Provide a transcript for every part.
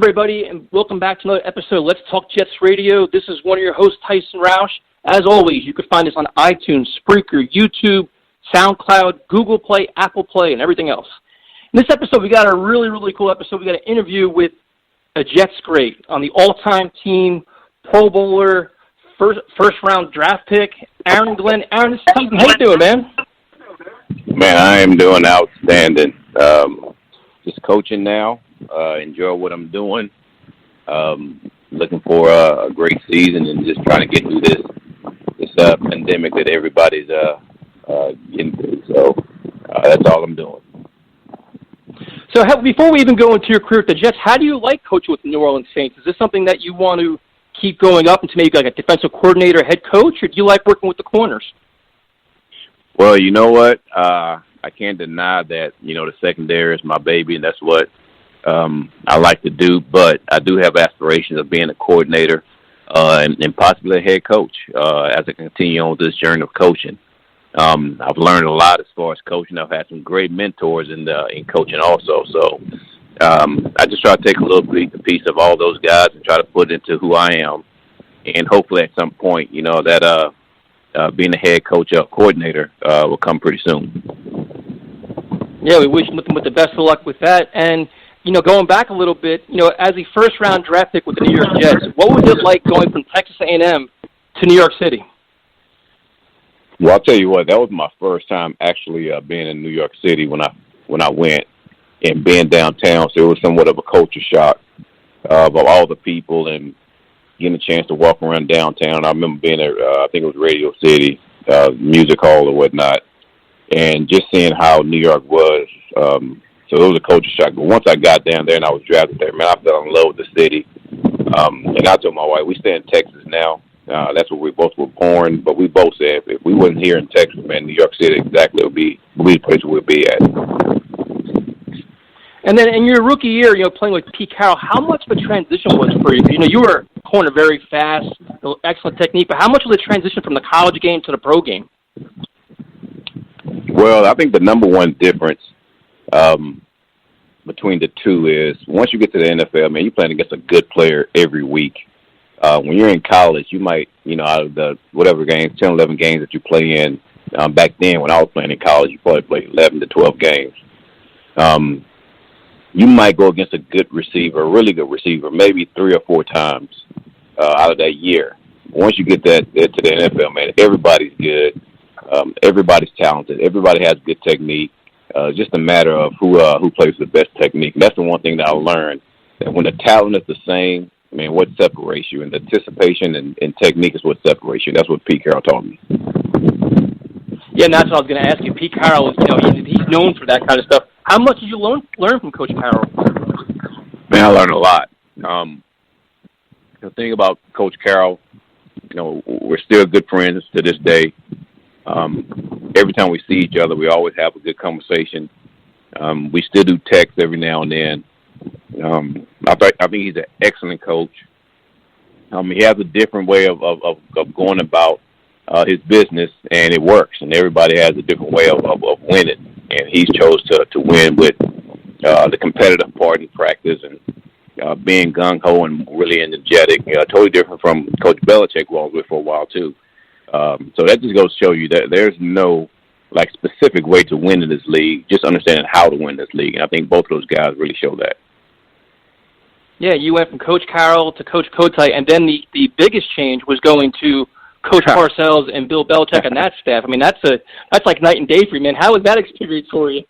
up, everybody, and welcome back to another episode of Let's Talk Jets Radio. This is one of your hosts, Tyson Roush. As always, you can find us on iTunes, Spreaker, YouTube, SoundCloud, Google Play, Apple Play, and everything else. In this episode, we got a really, really cool episode. We got an interview with a Jets great on the all-time team, Pro Bowler, first-round draft pick, Aaron Glenn. Aaron, this is Tyson. How you doing, man? Man, I am doing outstanding. Just coaching now. Enjoy what I'm doing. Looking for a great season and just trying to get through this pandemic that everybody's getting through. So that's all I'm doing. So before we even go into your career at the Jets, how do you like coaching with the New Orleans Saints? Is this something that you want to keep going up into maybe like a defensive coordinator, head coach, or do you like working with the corners? Well, you know what? I can't deny that, the secondary is my baby, and that's what I like to do. But I do have aspirations of being a coordinator and possibly a head coach as I continue on this journey of coaching. I've learned a lot as far as coaching. I've had some great mentors in coaching also. So I just try to take a little piece of all those guys and try to put it into who I am. And hopefully at some point, that being a head coach or coordinator will come pretty soon. Yeah, we wish nothing but the best of luck with that. And, going back a little bit, as a first-round draft pick with the New York Jets, what was it like going from Texas A&M to New York City? Well, I'll tell you what, that was my first time actually being in New York City when I went and being downtown. So it was somewhat of a culture shock of all the people and getting a chance to walk around downtown. I remember being at, I think it was Radio City, Music Hall or whatnot, and just seeing how New York was. So it was a culture shock. But once I got down there and I was drafted there, man, I fell in love with the city. And I told my wife, we stay in Texas now. That's where we both were born. But we both said if we wasn't here in Texas, man, New York City exactly would be the place we'd be at. And then in your rookie year, playing with Pete Carroll, how much of a transition was for you? You were a corner very fast, excellent technique, but how much was the transition from the college game to the pro game? Well, I think the number one difference between the two is once you get to the NFL, man, you're playing against a good player every week. When you're in college, you might, out of the whatever games, 10, 11 games that you play in, back then when I was playing in college, you probably played 11 to 12 games. You might go against a good receiver, a really good receiver, maybe 3 or 4 times out of that year. Once you get that to the NFL, man, everybody's good. Everybody's talented. Everybody has good technique. It's just a matter of who plays the best technique. And that's the one thing that I learned, that when the talent is the same, man, what separates you? And the anticipation and technique is what separates you. That's what Pete Carroll taught me. Yeah, and that's what I was going to ask you. Pete Carroll, he's known for that kind of stuff. How much did you learn from Coach Carroll? Man, I learned a lot. The thing about Coach Carroll, we're still good friends to this day. Every time we see each other, we always have a good conversation. We still do text every now and then. I think he's an excellent coach. He has a different way of going about his business, and it works. And everybody has a different way of winning. And he's chose to win with the competitive part in practice and being gung-ho and really energetic. Totally different from Coach Belichick, who I was with for a while, too. So that just goes to show you that there's no, specific way to win in this league, just understanding how to win this league. And I think both of those guys really show that. Yeah, you went from Coach Carroll to Coach Kotite, and then the biggest change was going to Coach Parcells and Bill Belichick and that staff. I mean, that's like night and day for you, man. How was that experience for you?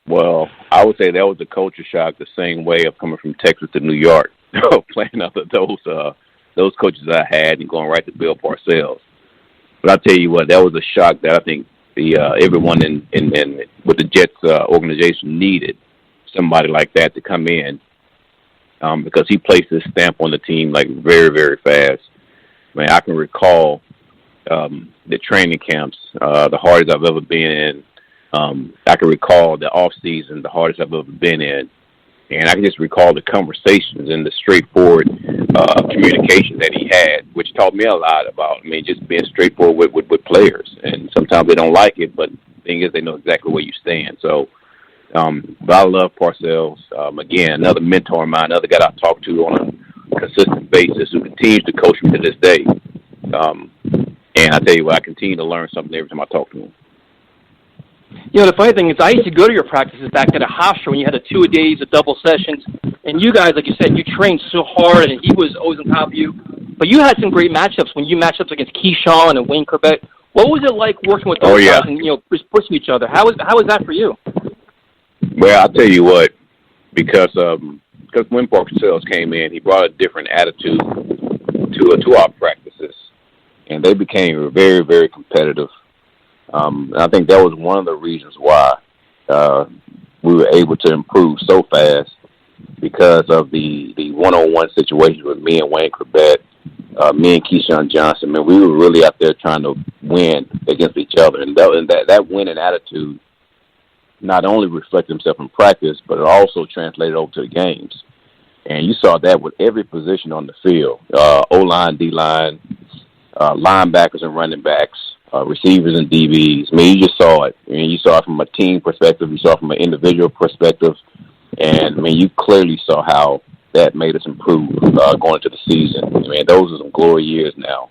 Well, I would say that was a culture shock, the same way of coming from Texas to New York, playing under those coaches I had and going right to Bill Parcells. But I'll tell you what, that was a shock that I think everyone in with the Jets organization needed somebody like that to come in because he placed his stamp on the team very, very fast. Man, I can recall the training camps, the hardest I've ever been in. I can recall the off season, the hardest I've ever been in. And I can just recall the conversations and the straightforward communication that he had, which taught me a lot about, just being straightforward with players. And sometimes they don't like it, but the thing is they know exactly where you stand. So But I love Parcells. Again, another mentor of mine, another guy I talk to on a consistent basis who continues to coach me to this day. And I tell you what, I continue to learn something every time I talk to him. You know, the funny thing is I used to go to your practices back at a Hofstra when you had the 2-a-days of double sessions. And you guys, like you said, you trained so hard, and he was always on top of you. But you had some great matchups when you matched up against Keyshawn and Wayne Chrebet. What was it like working with those guys and, just pushing each other? How was that for you? Well, I'll tell you what, because when Parcells came in, he brought a different attitude to our practices, and they became very, very competitive. And I think that was one of the reasons why we were able to improve so fast, because of the one-on-one situations with me and Wayne Chrebet, me and Keyshawn Johnson. Man, we were really out there trying to win against each other, and that winning attitude not only reflected himself in practice, but it also translated over to the games. And you saw that with every position on the field, O-line, D-line, linebackers and running backs, receivers and DBs. I mean, you just saw it. I mean, you saw it from a team perspective. You saw it from an individual perspective. And, I mean, you clearly saw how that made us improve going into the season. I mean, those are some glory years now.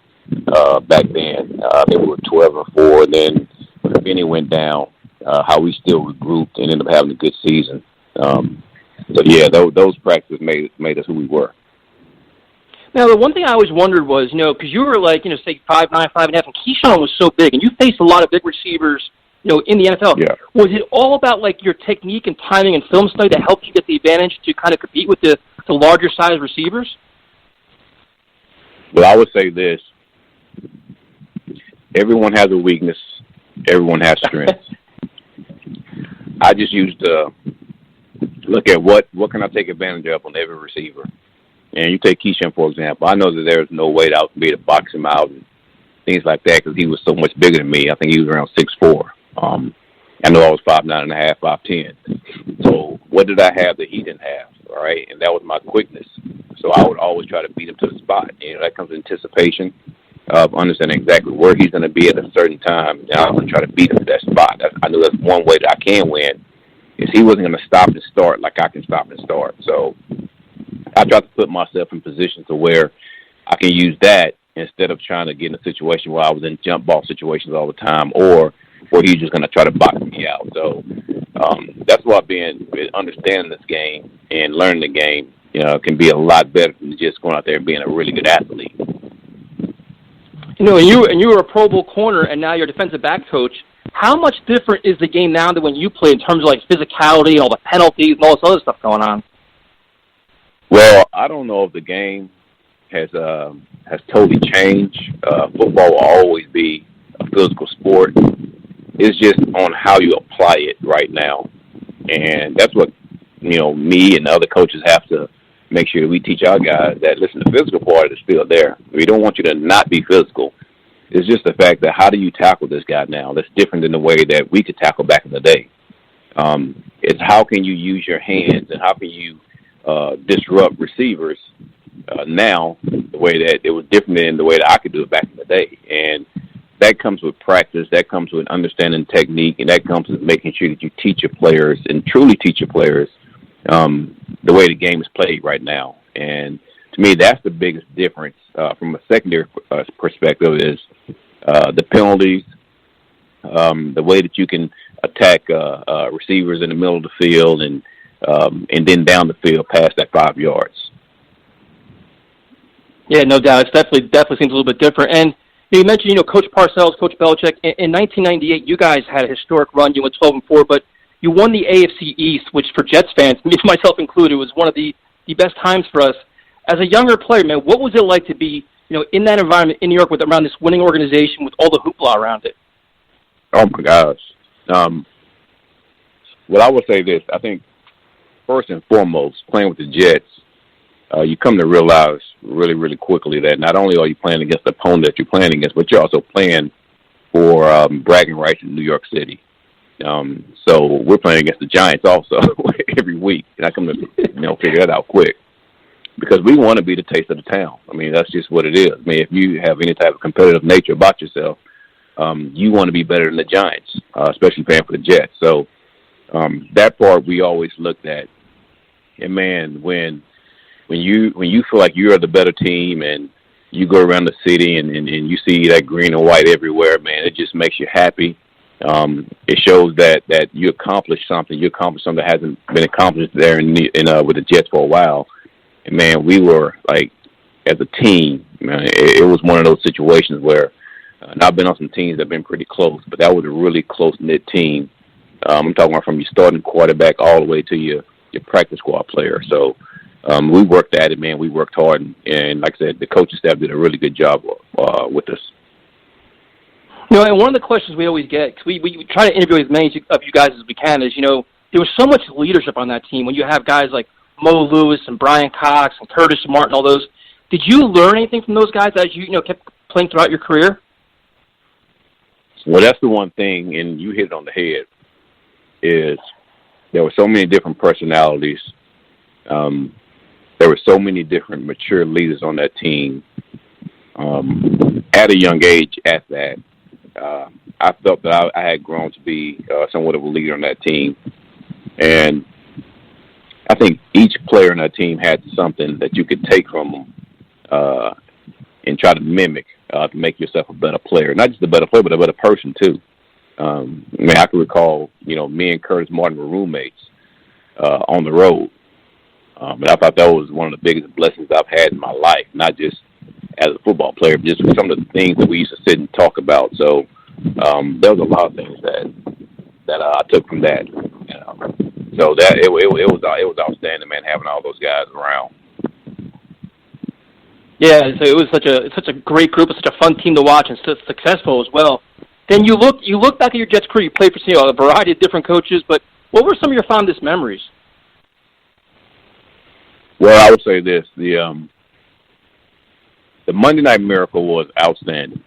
Back then, I think we were 12-4. And then when Benny went down, how we still regrouped and ended up having a good season. So, yeah, those practices made us who we were. Now, the one thing I always wondered was, because you were like, say 5'9", 5.5, and Keyshawn was so big, and you faced a lot of big receivers, in the NFL. Yeah. Was it all about, like, your technique and timing and film study that helped you get the advantage to kind of compete with the larger size receivers? Well, I would say this. Everyone has a weakness. Everyone has strengths. I just used to look at what can I take advantage of on every receiver. And you take Keyshawn, for example. I know that there's no way that I would be able to box him out and things like that because he was so much bigger than me. I think he was around 6'4". I know I was 5'9.5", 5'10". So what did I have that he didn't have, all right? And that was my quickness. So I would always try to beat him to the spot. That comes with anticipation of understanding exactly where he's going to be at a certain time. And I'm going to try to beat him to that spot. I knew that's one way that I can win is he wasn't going to stop and start like I can stop and start. So I tried to put myself in position to where I can use that instead of trying to get in a situation where I was in jump ball situations all the time or where he's just going to try to box me out. So that's why understanding this game and learning the game, can be a lot better than just going out there and being a really good athlete. And you were a Pro Bowl corner, and now you're a defensive back coach. How much different is the game now than when you played in terms of like physicality and all the penalties and all this other stuff going on? Well, I don't know if the game has totally changed. Football will always be a physical sport. It's just on how you apply it right now. And that's what, me and the other coaches have to make sure that we teach our guys that, listen, the physical part is still there. We don't want you to not be physical. It's just the fact that how do you tackle this guy now? That's different than the way that we could tackle back in the day. It's how can you use your hands and how can you disrupt receivers now the way that it was different than the way that I could do it back in the day. And that comes with practice. That comes with understanding technique. And that comes with making sure that you teach your players and truly teach your players the way the game is played right now. And to me, that's the biggest difference from a secondary perspective is the penalties, the way that you can attack receivers in the middle of the field and then down the field past that 5 yards. Yeah, no doubt. It definitely seems a little bit different. And you mentioned, Coach Parcells, Coach Belichick. In 1998, you guys had a historic run. You went 12-4, but you won the AFC East, which for Jets fans, myself included, was one of the best times for us. As a younger player, man, what was it like to be, in that environment in New York around this winning organization with all the hoopla around it? Oh my gosh. Well, I will say this. I think first and foremost, playing with the Jets, you come to realize really, really quickly that not only are you playing against the opponent that you're playing against, but you're also playing for bragging rights in New York City. So we're playing against the Giants also every week, and I come to figure that out quick because we want to be the taste of the town. I mean, that's just what it is. I mean, if you have any type of competitive nature about yourself, you want to be better than the Giants, especially playing for the Jets. So That part we always looked at. And man, when you feel like you are the better team and you go around the city and you see that green and white everywhere, man, it just makes you happy. It shows that you accomplished something. You accomplished something that hasn't been accomplished there with the Jets for a while. And man, we were like, as a team, man, it was one of those situations where, and I've been on some teams that have been pretty close, but that was a really close-knit team. I'm talking about from your starting quarterback all the way to your practice squad player. So we worked at it, man. We worked hard, and like I said, the coaching staff did a really good job with us. You know, and one of the questions we always get, because we try to interview as many of you guys as we can, is, you know, there was so much leadership on that team when you have guys like Mo Lewis and Brian Cox and Curtis Martin, all those. Did you learn anything from those guys as you kept playing throughout your career? Well, that's the one thing, and you hit it on the head, is there were so many different personalities. There were so many different mature leaders on that team. At a young age, at that, I felt that I had grown to be somewhat of a leader on that team. And I think each player on that team had something that you could take from them and try to mimic to make yourself a better player. Not just a better player, but a better person, too. I mean, I can recall, me and Curtis Martin were roommates on the road. And I thought that was one of the biggest blessings I've had in my life, not just as a football player, but just some of the things that we used to sit and talk about. So there was a lot of things that I took from that. So that it was outstanding, man, having all those guys around. Yeah, so it was such a great group, it's such a fun team to watch, and so successful as well. Then you look back at your Jets career. You played for a variety of different coaches, but what were some of your fondest memories? Well, I would say this: the Monday Night Miracle was outstanding.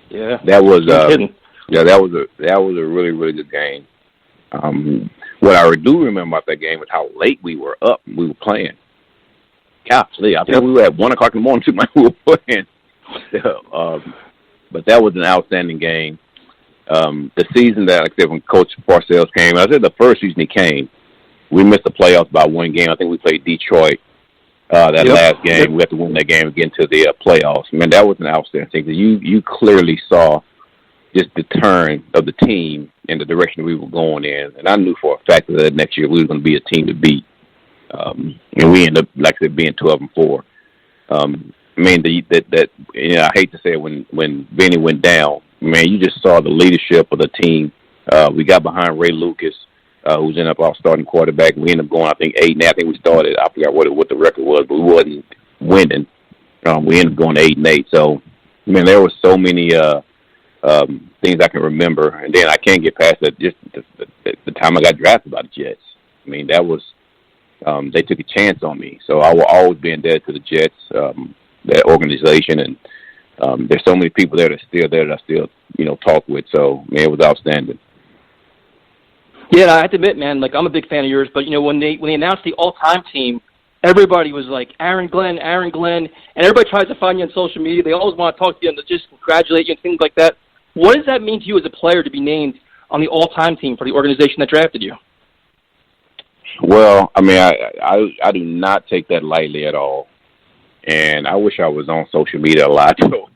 Yeah, that was that was a really, really good game. What I do remember about that game is how late we were up. We were playing. Golly, I think we were at 1 o'clock in the morning too. We were playing. But that was an outstanding game. The season that, like I said, when Coach Parcells came, I said the first season he came, we missed the playoffs by one game. I think we played Detroit last game. We had to win that game again to the playoffs. Man, that was an outstanding thing. You clearly saw just the turn of the team in the direction we were going in. And I knew for a fact that next year we were going to be a team to beat. And we ended up, like I said, being 12-4. I mean, I hate to say it, when Benny went down, man, you just saw the leadership of the team. We got behind Ray Lucas, who's ended up our starting quarterback. We ended up going, I think, 8-8. I think we started, I forgot what the record was, but we wasn't winning. We ended up going 8-8. So, man, there were so many things I can remember. And then I can't get past that, just the time I got drafted by the Jets. I mean, that was, they took a chance on me. So I will always be indebted to the Jets, that organization, and there's so many people there that I still talk with. So, man, it was outstanding. Yeah, I have to admit, man, like, I'm a big fan of yours, but when they announced the all-time team, everybody was like, Aaron Glenn, and everybody tries to find you on social media. They always want to talk to you and to just congratulate you and things like that. What does that mean to you as a player to be named on the all-time team for the organization that drafted you? Well, I mean, I do not take that lightly at all. And I wish I was on social media a lot. So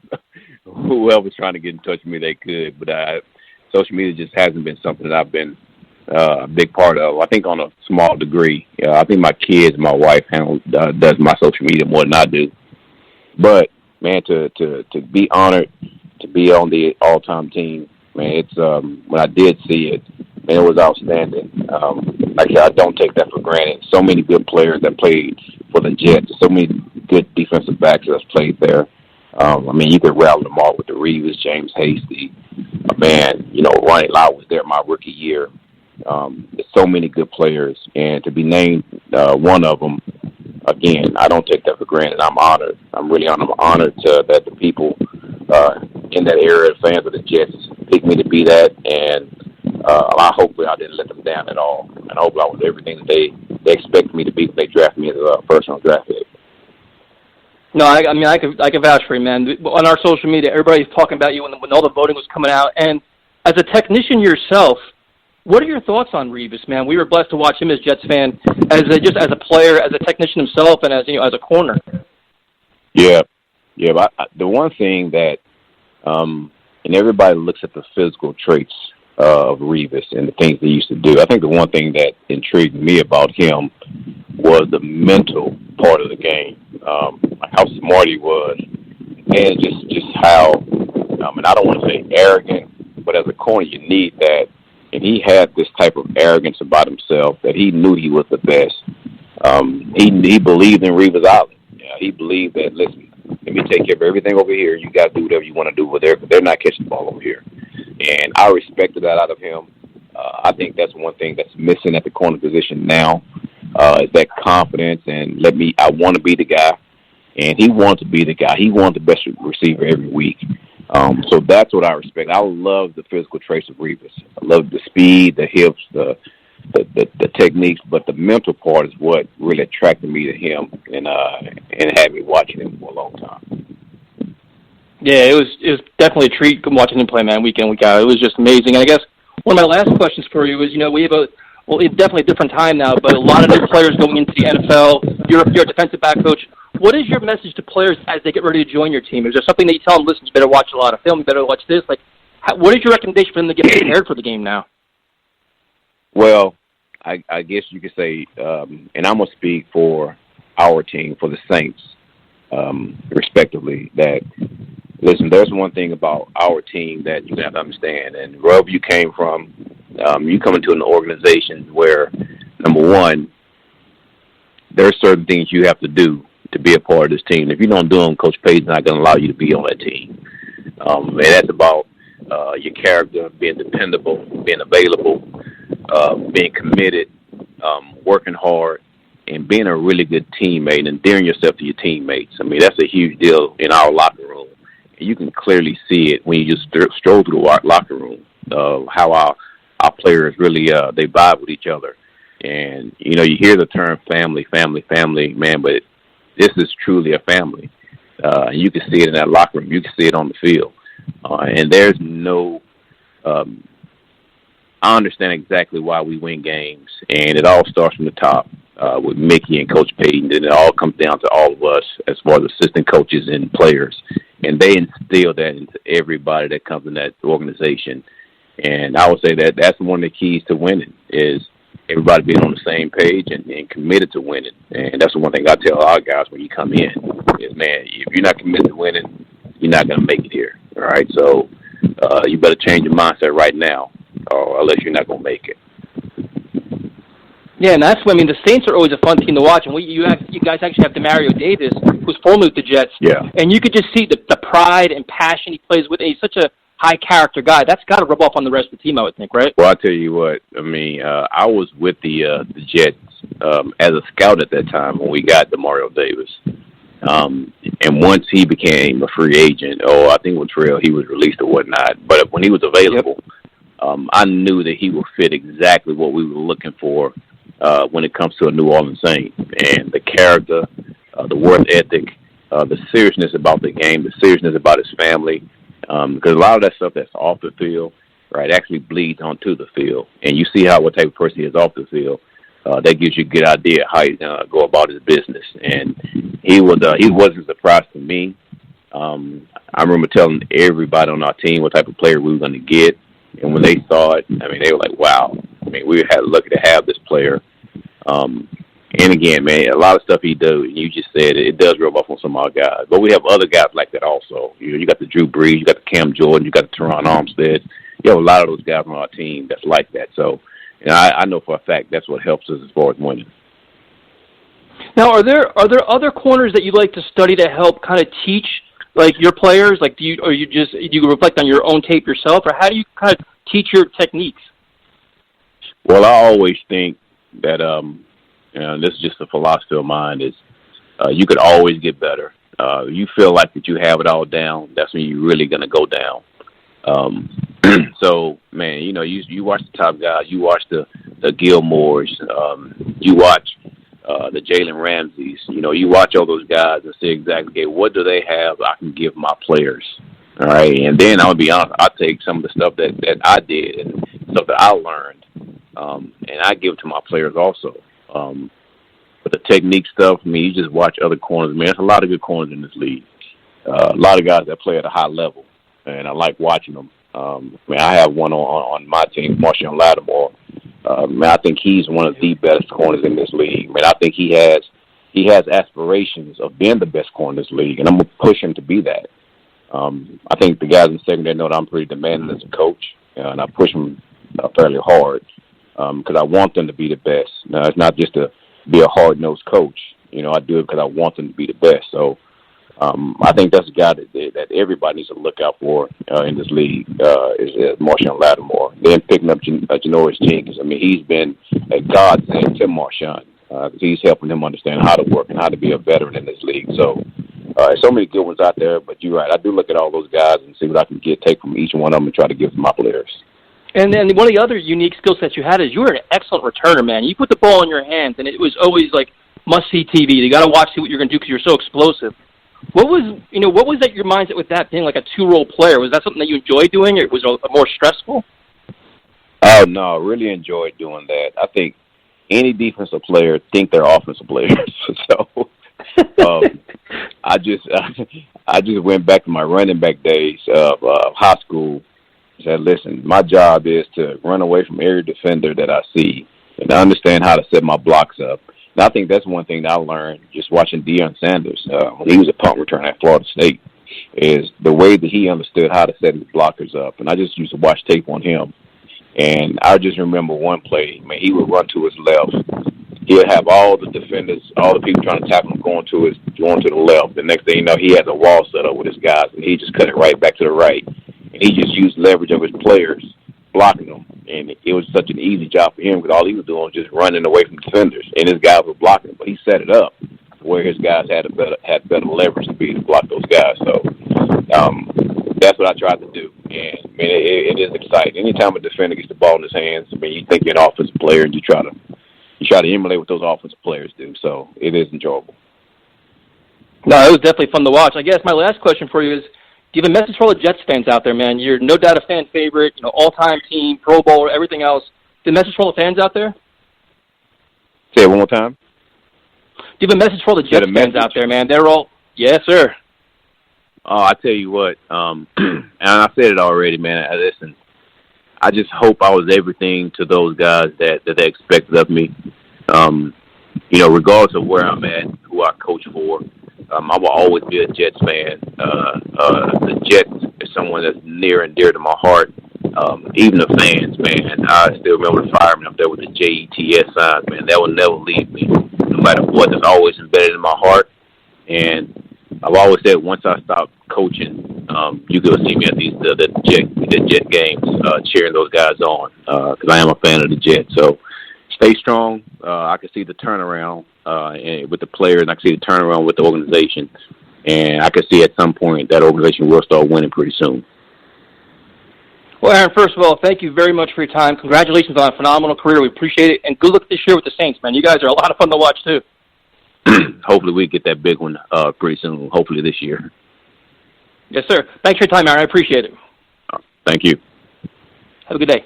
whoever's trying to get in touch with me, they could. But social media just hasn't been something that I've been a big part of. I think on a small degree. I think my kids, my wife does my social media more than I do. But, man, to be honored to be on the all-time team, man, it's when I did see it, man, it was outstanding. Like I said, I don't take that for granted. So many good players that played for the Jets. So many good defensive backs that's played there. I mean, you could rattle them all with the Revis, James Hasty. Man, Ronnie Lott was there my rookie year. There's so many good players. And to be named one of them, again, I don't take that for granted. I'm honored. I'm really honored. I'm honored that the people in that area, fans of the Jets, picked me to be that. And hopefully I didn't let them down at all. And I hope I was everything that they expected me to be when they drafted me as a first-round draft pick. No, I mean, I can vouch for you, man. On our social media, everybody's talking about you when all the voting was coming out. And as a technician yourself, What are your thoughts on Revis, man? We were blessed to watch him as Jets fan, just as a player, as a technician himself, and as a corner. Yeah. But the one thing that, and everybody looks at the physical traits of Revis and the things he used to do. I think the one thing that intrigued me about him was the mental part of the game, how smart he was, and just how, and I don't want to say arrogant, but as a corner you need that. And he had this type of arrogance about himself that he knew he was the best. He believed in Revis Island. He believed that, listen, let me take care of everything over here. You got to do whatever you want to do over there because they're not catching the ball over here. And I respected that out of him. I think that's one thing that's missing at the corner position now is that confidence and I want to be the guy. And he wanted to be the guy. He wanted the best receiver every week. So that's what I respect. I love the physical traits of Revis. I love the speed, the hips, the techniques, but the mental part is what really attracted me to him and had me watching him for a long time. Yeah, it was definitely a treat watching him play, man, week in, week out. It was just amazing. And I guess one of my last questions for you is, we have it's definitely a different time now, but a lot of new players going into the NFL. You're a defensive back coach. What is your message to players as they get ready to join your team? Is there something that you tell them, listen, you better watch a lot of film, you better watch this? What is your recommendation for them to get prepared for the game now? Well, I guess you could say, and I'm going to speak for our team, for the Saints, respectively, that, listen, there's one thing about our team that you have to understand, and wherever you came from, you come into an organization where, number one, there are certain things you have to do to be a part of this team. If you don't do them, Coach Payton's not going to allow you to be on that team. And that's about your character, being dependable, being available, being committed, working hard, and being a really good teammate and endearing yourself to your teammates. I mean, that's a huge deal in our locker room. And you can clearly see it when you just stroll through our locker room, how our players really, they vibe with each other. And, you hear the term family, man, but this is truly a family. And you can see it in that locker room. You can see it on the field. And there's no I understand exactly why we win games, and it all starts from the top with Mickey and Coach Payton, and it all comes down to all of us as far as assistant coaches and players. And they instill that into everybody that comes in that organization. And I would say that that's one of the keys to winning is everybody being on the same page and committed to winning. And that's the one thing I tell our guys when you come in is, man, if you're not committed to winning, you're not going to make it here. All right? So you better change your mindset right now, or unless you're not going to make it. Yeah, and that's what, the Saints are always a fun team to watch. And you guys actually have Demario Davis, who's formerly with the Jets. Yeah. And you could just see the pride and passion he plays with. And he's such a high-character guy. That's got to rub off on the rest of the team, I would think, right? Well, I'll tell you what. I was with the Jets as a scout at that time when we got Demario Davis. And once he became a free agent, I think with Trail, he was released or whatnot. But when he was available, I knew that he would fit exactly what we were looking for when it comes to a New Orleans Saint. And the character, the work ethic, the seriousness about the game, the seriousness about his family. Because a lot of that stuff that's off the field, right, actually bleeds onto the field. And you see what type of person he is off the field. That gives you a good idea how he's going to go about his business. And he wasn't a surprise to me. I remember telling everybody on our team what type of player we were going to get. And when they saw it, they were like, wow. We had lucky to have this player. And again, man, a lot of stuff he does, you just said it does rub off on some of our guys. But we have other guys like that also. You got the Drew Brees, you got the Cam Jordan, you got the Teron Armstead. You have a lot of those guys on our team that's like that. So, I know for a fact that's what helps us as far as winning. Now, are there other corners that you like to study to help kind of teach your players? Do you reflect on your own tape yourself, or how do you kind of teach your techniques? Well, I always think that this is just a philosophy of mine, is you could always get better. You feel like that you have it all down, that's when you're really going to go down. So, man, you watch the top guys, you watch the Gilmores, you watch the Jalen Ramseys, you watch all those guys and see exactly, okay, what do they have I can give my players? All right, and then I'll be honest, I'll take some of the stuff that I did and stuff that I learned and I give it to my players also. But the technique stuff, I mean, you just watch other corners. Man, there's a lot of good corners in this league. A lot of guys that play at a high level, and I like watching them. I have one on my team, Marshawn Lattimore. I think he's one of the best corners in this league. I think he has aspirations of being the best corner in this league, and I'm going to push him to be that. I think the guys in secondary know that I'm pretty demanding as a coach, and I push them fairly hard because I want them to be the best. Now, it's not just to be a hard-nosed coach. I do it because I want them to be the best. So I think that's a guy that everybody needs to look out for in this league is Marshawn Lattimore. Then picking up Janoris Jenkins. He's been a godsend to Marshawn because he's helping him understand how to work and how to be a veteran in this league. So there's so many good ones out there, but you're right. I do look at all those guys and see what I can take from each one of them and try to give to my players. And then one of the other unique skill sets you had is you were an excellent returner, man. You put the ball in your hands, and it was always like must-see TV. You got to watch, see what you're going to do because you're so explosive. What was that your mindset with that being like a two-role player? Was that something that you enjoyed doing, or was it more stressful? Oh no, I really enjoyed doing that. I think any defensive player think they're offensive players. So I just went back to my running back days of high school. Said, listen, my job is to run away from every defender that I see and to understand how to set my blocks up. And I think that's one thing that I learned just watching Deion Sanders when he was a punt returner at Florida State is the way that he understood how to set his blockers up. And I just used to watch tape on him. And I just remember one play, man, he would run to his left. He'll have all the defenders, all the people trying to tackle him going to the left. The next thing you know, he has a wall set up with his guys, and he just cut it right back to the right. And he just used leverage of his players blocking them. And it was such an easy job for him because all he was doing was just running away from defenders. And his guys were blocking him. But he set it up where his guys had better leverage to block those guys. So that's what I tried to do. And, it is exciting. Anytime a defender gets the ball in his hands, you think you're an offensive player and you try to emulate what those offensive players do. So it is enjoyable. No, it was definitely fun to watch. I guess my last question for you is, do you have a message for all the Jets fans out there, man? You're no doubt a fan favorite, all-time team, Pro Bowl, everything else. Do you have a message for all the fans out there? Say it one more time. Do you have a message for all the Jets fans out there, man? They're all, yes, sir. Oh, I tell you what, and I said it already, man. Listen, I just hope I was everything to those guys that they expected of me. Regardless of where I'm at, who I coach for, I will always be a Jets fan. The Jets is someone that's near and dear to my heart. Even the fans, man. I still remember the firemen up there with the JETS signs, man. That will never leave me, no matter what. That's always embedded in my heart. And I've always said once I stop coaching, you could see me at the Jet games cheering those guys on because I am a fan of the Jets. So stay strong. I can see the turnaround with the players, and I can see the turnaround with the organization. And I can see at some point that organization will start winning pretty soon. Well, Aaron, first of all, thank you very much for your time. Congratulations on a phenomenal career. We appreciate it. And good luck this year with the Saints, man. You guys are a lot of fun to watch, too. Hopefully we get that big one pretty soon, hopefully this year. Yes, sir. Thanks for your time, Aaron. I appreciate it. Thank you. Have a good day.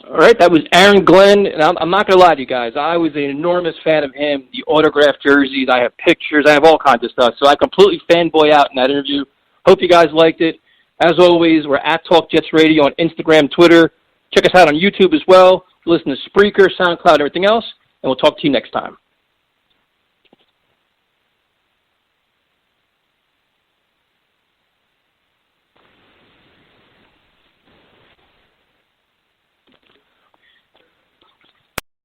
All right, that was Aaron Glenn, and I'm not going to lie to you guys. I was an enormous fan of him, the autographed jerseys. I have pictures. I have all kinds of stuff. So I completely fanboy out in that interview. Hope you guys liked it. As always, we're at Talk Jets Radio on Instagram, Twitter. Check us out on YouTube as well. Listen to Spreaker, SoundCloud, and everything else, and we'll talk to you next time.